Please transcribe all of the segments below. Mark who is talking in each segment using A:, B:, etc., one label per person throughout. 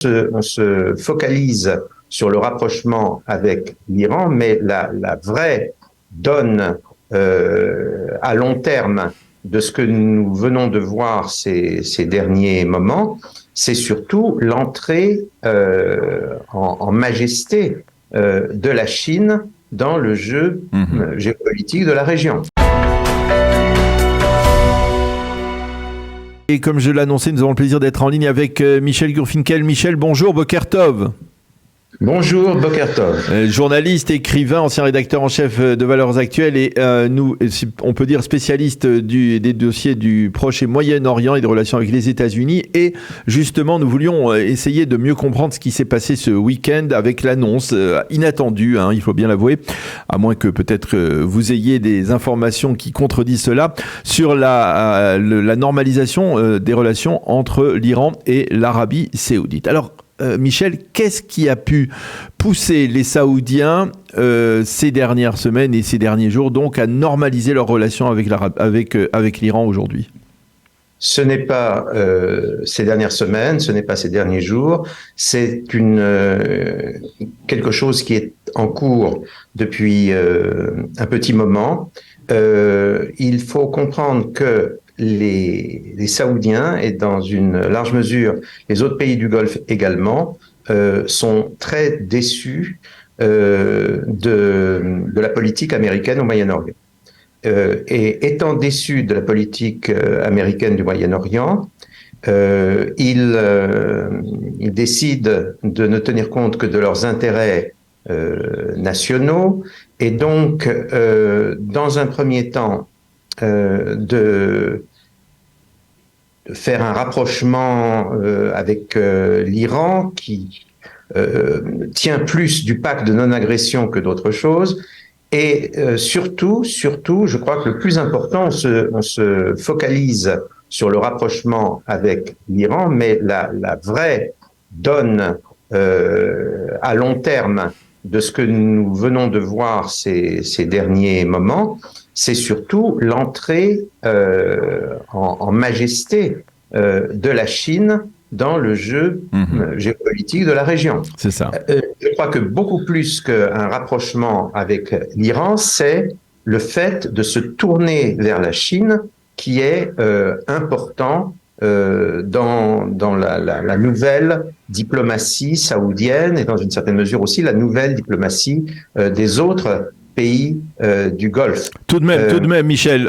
A: On se focalise sur le rapprochement avec l'Iran, mais la vraie donne à long terme de ce que nous venons de voir ces derniers moments, c'est surtout l'entrée en majesté de la Chine dans le jeu géopolitique de la région.
B: Et comme je l'annonçais, nous avons le plaisir d'être en ligne avec Michel Gurfinkel. Michel, bonjour, Boker Tov.
A: Bonjour, Boker Tov.
B: Journaliste, écrivain, ancien rédacteur en chef de Valeurs Actuelles et nous, on peut dire spécialiste des dossiers du Proche et Moyen-Orient et des relations avec les États-Unis. Et justement, nous voulions essayer de mieux comprendre ce qui s'est passé ce week-end avec l'annonce inattendue, il faut bien l'avouer, à moins que peut-être vous ayez des informations qui contredisent cela, sur la normalisation des relations entre l'Iran et l'Arabie Saoudite. Alors, Michel, qu'est-ce qui a pu pousser les Saoudiens ces dernières semaines et ces derniers jours donc à normaliser leurs relations avec l'Iran aujourd'hui ?
A: Ce n'est pas ces dernières semaines, ce n'est pas ces derniers jours, c'est quelque chose qui est en cours depuis un petit moment. Il faut comprendre que les Saoudiens et dans une large mesure les autres pays du Golfe également sont très déçus de la politique américaine au Moyen-Orient. Et étant déçus de la politique américaine du Moyen-Orient, ils décident de ne tenir compte que de leurs intérêts nationaux et donc, dans un premier temps, de faire un rapprochement avec l'Iran qui tient plus du pacte de non-agression que d'autres choses. Et surtout, je crois que le plus important, on se focalise sur le rapprochement avec l'Iran, mais la vraie donne à long terme de ce que nous venons de voir ces derniers moments, c'est surtout l'entrée en majesté de la Chine dans le jeu géopolitique de la région.
B: C'est ça.
A: Je crois que beaucoup plus qu'un rapprochement avec l'Iran, c'est le fait de se tourner vers la Chine qui est important dans la nouvelle diplomatie saoudienne et dans une certaine mesure aussi la nouvelle diplomatie des autres pays du Golfe.
B: Tout de même, Michel,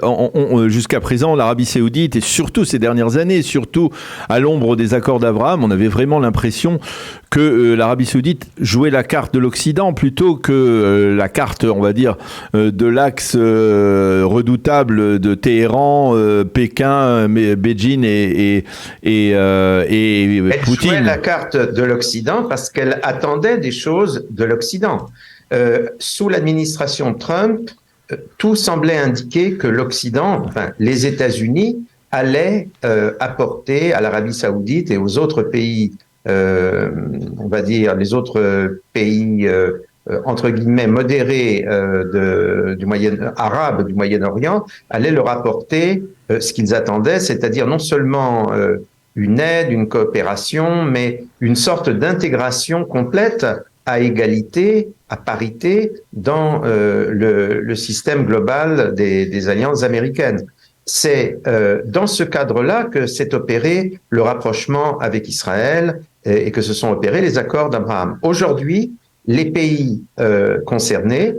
B: jusqu'à présent, l'Arabie Saoudite, et surtout ces dernières années, surtout à l'ombre des accords d'Abraham, on avait vraiment l'impression que l'Arabie Saoudite jouait la carte de l'Occident plutôt que la carte, on va dire, de l'axe redoutable de Téhéran, Pékin, Beijing et Poutine.
A: Elle jouait la carte de l'Occident parce qu'elle attendait des choses de l'Occident. Sous l'administration Trump, tout semblait indiquer que l'Occident, enfin les États-Unis, allaient apporter à l'Arabie Saoudite et aux autres pays, on va dire les autres pays entre guillemets modérés arabes du Moyen-Orient, allaient leur apporter ce qu'ils attendaient, c'est-à-dire non seulement une aide, une coopération, mais une sorte d'intégration complète à égalité, à parité dans le système global des alliances américaines. C'est dans ce cadre-là que s'est opéré le rapprochement avec Israël et que se sont opérés les accords d'Abraham. Aujourd'hui, les pays concernés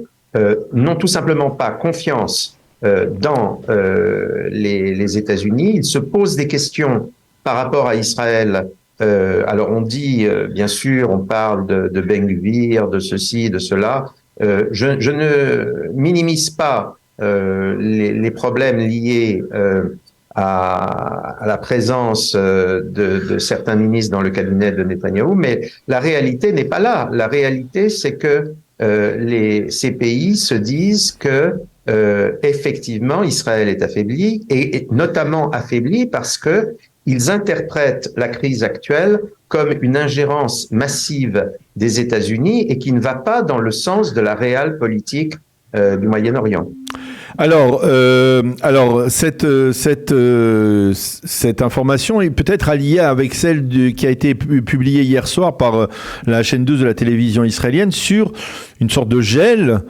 A: n'ont tout simplement pas confiance dans les États-Unis. Ils se posent des questions par rapport à Israël. Alors on dit, bien sûr, on parle de Ben-Gvir, de ceci, de cela. Je ne minimise pas les problèmes liés à la présence de certains ministres dans le cabinet de Netanyahou, mais la réalité n'est pas là. La réalité, c'est que ces pays se disent que effectivement Israël est affaibli et notamment affaibli parce que ils interprètent la crise actuelle comme une ingérence massive des États-Unis et qui ne va pas dans le sens de la réelle politique du Moyen-Orient.
B: Alors cette information est peut-être alliée avec celle qui a été publiée hier soir par la chaîne 12 de la télévision israélienne sur une sorte de gel,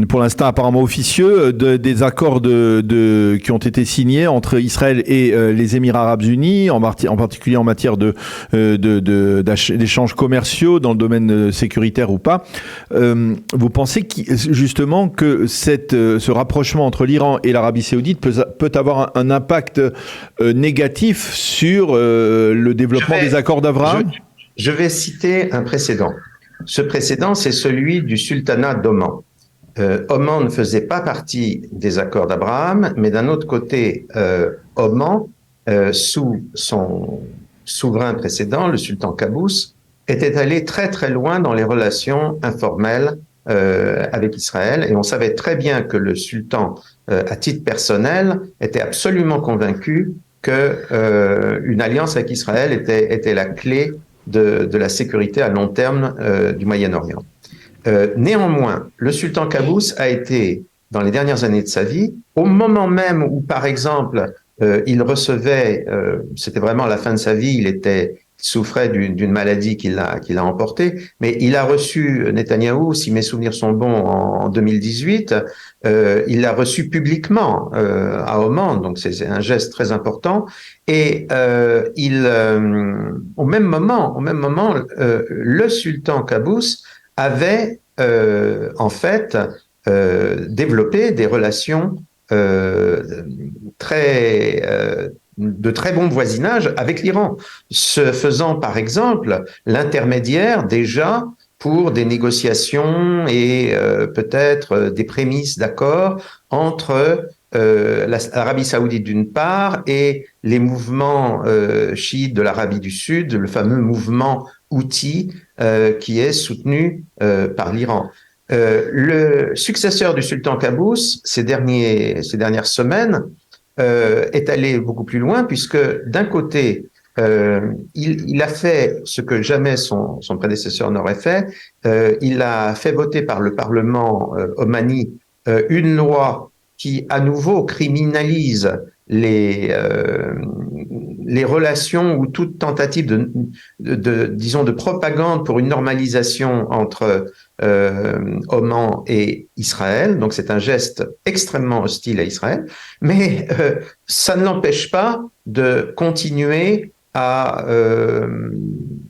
B: pour l'instant apparemment officieux, des accords qui ont été signés entre Israël et les Émirats arabes unis, en particulier en matière d'échanges commerciaux dans le domaine sécuritaire ou pas. Vous pensez justement que ce rapprochement entre l'Iran et l'Arabie saoudite peut avoir un impact négatif sur le développement des accords d'Abraham?
A: Je vais citer un précédent. Ce précédent, c'est celui du sultanat d'Oman. Oman ne faisait pas partie des accords d'Abraham, mais d'un autre côté, Oman, sous son souverain précédent, le sultan Qaboos, était allé très très loin dans les relations informelles avec Israël, et on savait très bien que le sultan, à titre personnel, était absolument convaincu que une alliance avec Israël était la clé de la sécurité à long terme du Moyen-Orient. Néanmoins, le sultan Qaboos a été, dans les dernières années de sa vie, au moment même où, par exemple, il recevait, c'était vraiment à la fin de sa vie, il souffrait d'une maladie qui l'a emporté, mais il a reçu Netanyahou, si mes souvenirs sont bons, en 2018, il l'a reçu publiquement à Oman, donc c'est un geste très important, et au même moment, le sultan Qaboos avait en fait développé des relations de très bon voisinage avec l'Iran, se faisant par exemple l'intermédiaire déjà pour des négociations et peut-être des prémices d'accord entre l'Arabie saoudite d'une part et les mouvements chiites de l'Arabie du Sud, le fameux mouvement Houthi qui est soutenu par l'Iran. Le successeur du sultan Qaboos, ces dernières semaines, est allé beaucoup plus loin, puisque d'un côté, il a fait ce que jamais son prédécesseur n'aurait fait, il a fait voter par le Parlement omani une loi qui, à nouveau, criminalise les relations ou toute tentative disons, de propagande pour une normalisation entre Oman et Israël. Donc c'est un geste extrêmement hostile à Israël, mais ça ne l'empêche pas de continuer à,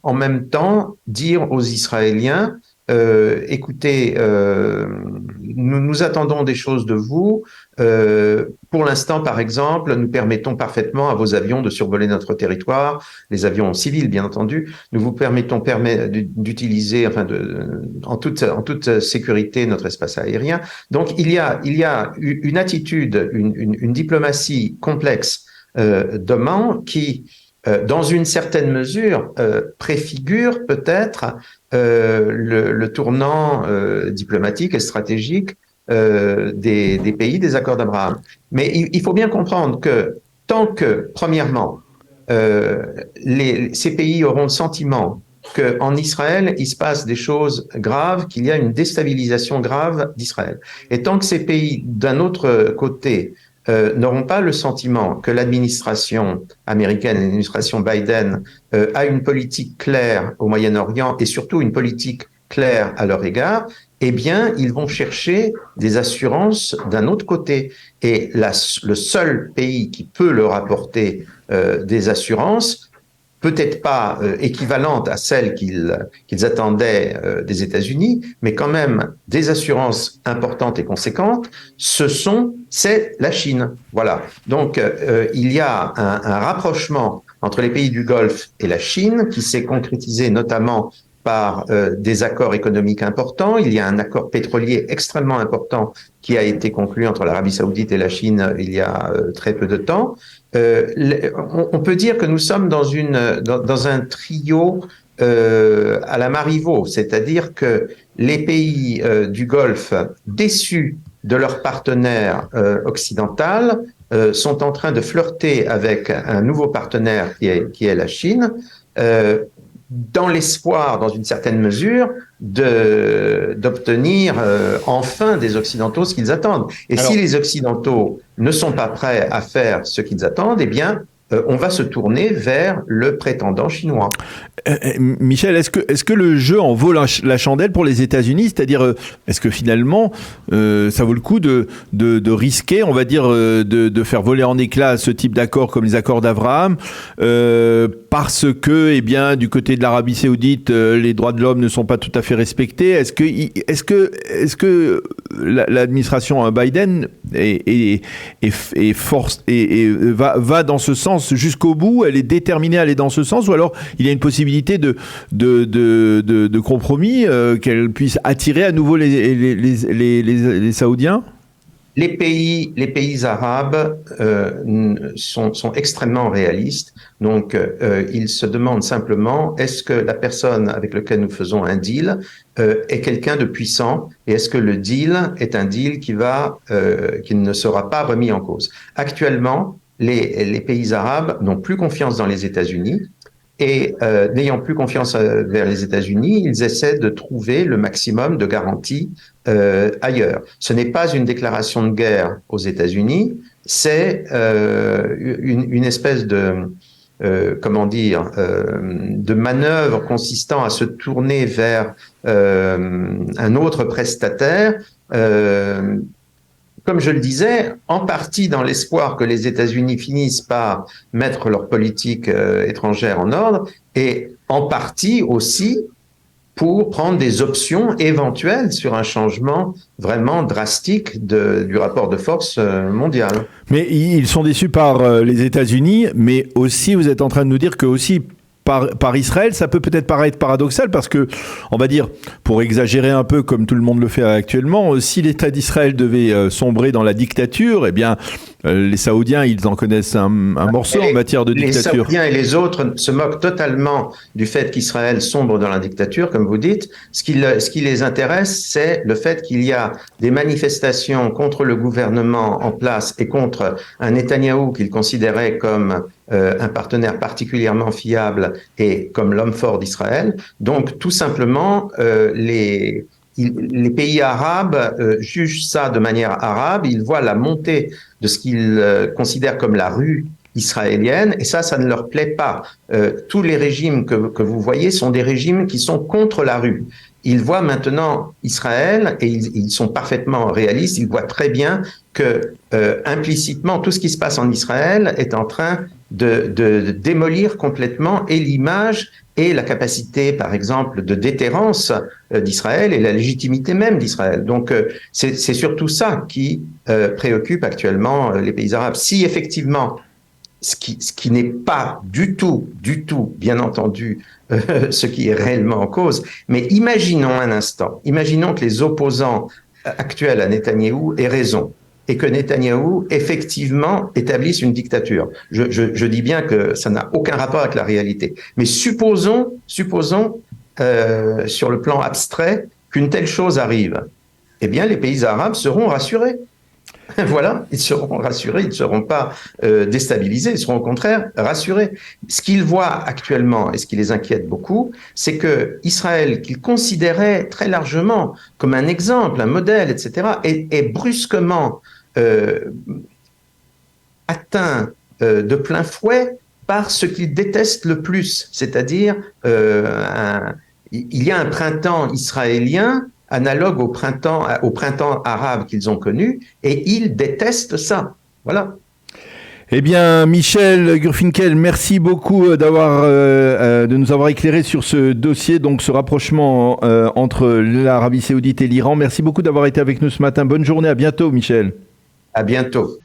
A: en même temps, dire aux Israéliens écoutez, nous attendons des choses de vous. Pour l'instant, par exemple, nous permettons parfaitement à vos avions de survoler notre territoire, les avions civils, bien entendu. Nous vous permettons d'utiliser, en toute sécurité, notre espace aérien. Donc, il y a une attitude, une diplomatie complexe d'Oman qui, dans une certaine mesure, préfigure peut-être le tournant diplomatique et stratégique des pays des accords d'Abraham. Mais il faut bien comprendre que tant que, premièrement, ces pays auront le sentiment qu'en Israël, il se passe des choses graves, qu'il y a une déstabilisation grave d'Israël. Et tant que ces pays, d'un autre côté, n'auront pas le sentiment que l'administration américaine, l'administration Biden, a une politique claire au Moyen-Orient et surtout une politique claire à leur égard, eh bien, ils vont chercher des assurances d'un autre côté. Et le seul pays qui peut leur apporter des assurances, peut-être pas équivalentes à celles qu'ils attendaient des États-Unis, mais quand même des assurances importantes et conséquentes, c'est la Chine. Voilà. Donc, il y a un rapprochement entre les pays du Golfe et la Chine qui s'est concrétisé notamment par des accords économiques importants. Il y a un accord pétrolier extrêmement important qui a été conclu entre l'Arabie saoudite et la Chine il y a très peu de temps. On peut dire que nous sommes dans un trio à la Marivaux, c'est-à-dire que les pays du Golfe, déçus de leur partenaire occidental, sont en train de flirter avec un nouveau partenaire qui est la Chine. dans l'espoir, dans une certaine mesure, d'obtenir enfin des Occidentaux ce qu'ils attendent. Et si les Occidentaux ne sont pas prêts à faire ce qu'ils attendent, eh bien, on va se tourner vers le prétendant chinois.
B: Michel, est-ce que le jeu en vaut la chandelle pour les États-Unis? C'est-à-dire, est-ce que finalement, ça vaut le coup de risquer, on va dire, de faire voler en éclats ce type d'accords comme les accords d'Abraham, parce que, eh bien, du côté de l'Arabie Saoudite, les droits de l'homme ne sont pas tout à fait respectés? Est-ce que l'administration Biden va dans ce sens jusqu'au bout? Elle est déterminée à aller dans ce sens, ou alors il y a une possibilité de compromis, qu'elle puisse attirer à nouveau les Saoudiens?
A: Les pays arabes sont extrêmement réalistes, donc ils se demandent simplement, est-ce que la personne avec laquelle nous faisons un deal est quelqu'un de puissant, et est-ce que le deal est un deal qui ne sera pas remis en cause. Actuellement, les pays arabes n'ont plus confiance dans les États-Unis, et n'ayant plus confiance vers les États-Unis, ils essaient de trouver le maximum de garanties ailleurs. Ce n'est pas une déclaration de guerre aux États-Unis, c'est une espèce de de manœuvre consistant à se tourner vers un autre prestataire. Comme je le disais, en partie dans l'espoir que les États-Unis finissent par mettre leur politique étrangère en ordre, et en partie aussi pour prendre des options éventuelles sur un changement vraiment drastique du rapport de force mondial.
B: Mais ils sont déçus par les États-Unis, mais aussi vous êtes en train de nous dire que aussi par Israël, ça peut peut-être paraître paradoxal parce que, on va dire, pour exagérer un peu comme tout le monde le fait actuellement, si l'État d'Israël devait sombrer dans la dictature, eh bien, les Saoudiens, ils en connaissent un morceau en matière de dictature.
A: Les Saoudiens et les autres se moquent totalement du fait qu'Israël sombre dans la dictature, comme vous dites. Ce qui les intéresse, c'est le fait qu'il y a des manifestations contre le gouvernement en place et contre un Netanyahou qu'ils considéraient comme un partenaire particulièrement fiable et comme l'homme fort d'Israël. Donc, tout simplement, les pays arabes jugent ça de manière arabe. Ils voient la montée de ce qu'ils considèrent comme la rue israélienne, et ça ne leur plaît pas. Tous les régimes que vous voyez sont des régimes qui sont contre la rue. Ils voient maintenant Israël, et ils sont parfaitement réalistes, ils voient très bien que implicitement, tout ce qui se passe en Israël est en train de démolir complètement et l'image et la capacité, par exemple, de déterrence d'Israël et la légitimité même d'Israël. Donc, c'est surtout ça qui préoccupe actuellement les pays arabes. Si effectivement, ce qui n'est pas du tout, bien entendu, ce qui est réellement en cause, mais imaginons un instant, imaginons que les opposants actuels à Netanyahou aient raison, et que Netanyahou, effectivement, établisse une dictature. Je dis bien que ça n'a aucun rapport avec la réalité. Mais supposons sur le plan abstrait, qu'une telle chose arrive. Eh bien, les pays arabes seront rassurés. Voilà, ils seront rassurés, ils ne seront pas déstabilisés, ils seront au contraire rassurés. Ce qu'ils voient actuellement et ce qui les inquiète beaucoup, c'est que Israël, qu'ils considéraient très largement comme un exemple, un modèle, etc., est brusquement atteint de plein fouet par ce qu'ils détestent le plus, c'est-à-dire il y a un printemps israélien analogue au printemps arabe qu'ils ont connu, et ils détestent ça. Voilà.
B: Eh bien, Michel Gurfinkel, merci beaucoup de nous avoir éclairé sur ce dossier, donc ce rapprochement entre l'Arabie Saoudite et l'Iran. Merci beaucoup d'avoir été avec nous ce matin. Bonne journée, à bientôt, Michel.
A: À bientôt.